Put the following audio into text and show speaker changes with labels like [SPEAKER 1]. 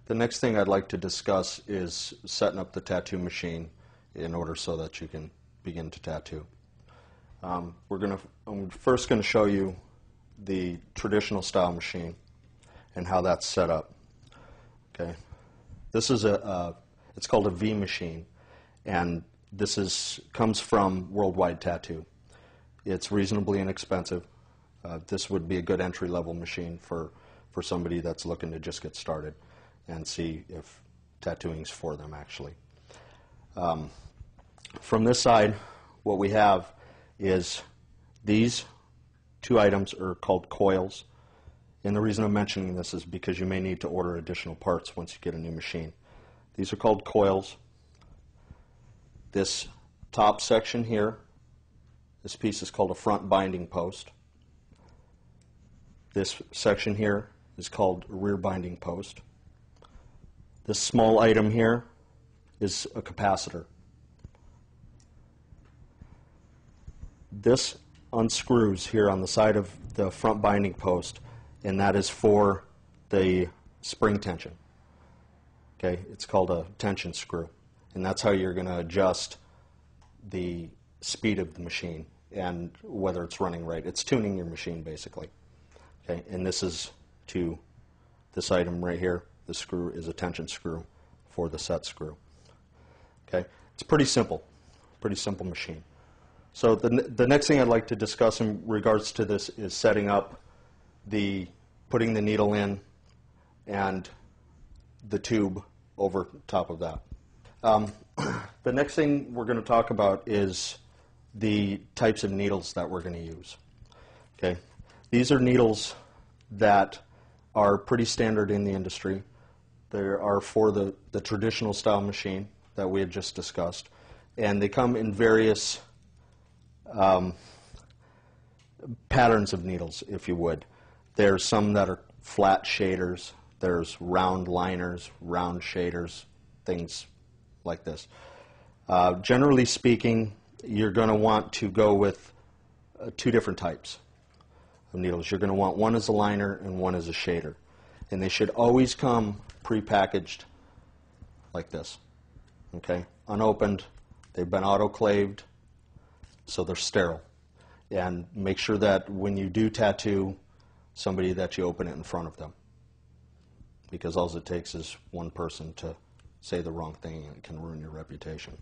[SPEAKER 1] The next thing I'd like to discuss is setting up the tattoo machine in order so that you can begin to tattoo. I'm first going to show you the traditional style machine and how that's set up. Okay, this is it's called a V machine, and this comes from Worldwide Tattoo. It's reasonably inexpensive. This would be a good entry-level machine for somebody that's looking to just get started and see if tattooing's for them, actually. From this side, what we have is these two items are called coils. And the reason I'm mentioning this is because you may need to order additional parts once you get a new machine. These are called coils. This top section here, this piece is called a front binding post. This section here is called a rear binding post. This small item here is a capacitor. This unscrews here on the side of the front binding post, and that is for the spring tension. Okay, it's called a tension screw, and that's how you're going to adjust the speed of the machine and whether it's running right. It's tuning your machine, basically. Okay, and this is to this item right here. The screw is a tension screw for the set screw. Okay, it's pretty simple machine. So the next thing I'd like to discuss in regards to this is setting up putting the needle in and the tube over top of that. The next thing we're going to talk about is the types of needles that we're going to use. Okay, these are needles that are pretty standard in the industry. They are for the traditional style machine that we had just discussed, and they come in various patterns of needles, if you would. There's some that are flat shaders, there's round liners, round shaders, things like this. Generally speaking, you're going to want to go with two different types of needles. You're going to want one as a liner and one as a shader. And they should always come pre-packaged like this. Okay? Unopened. They've been autoclaved, so they're sterile. And make sure that when you do tattoo somebody that you open it in front of them, because all it takes is one person to say the wrong thing and it can ruin your reputation.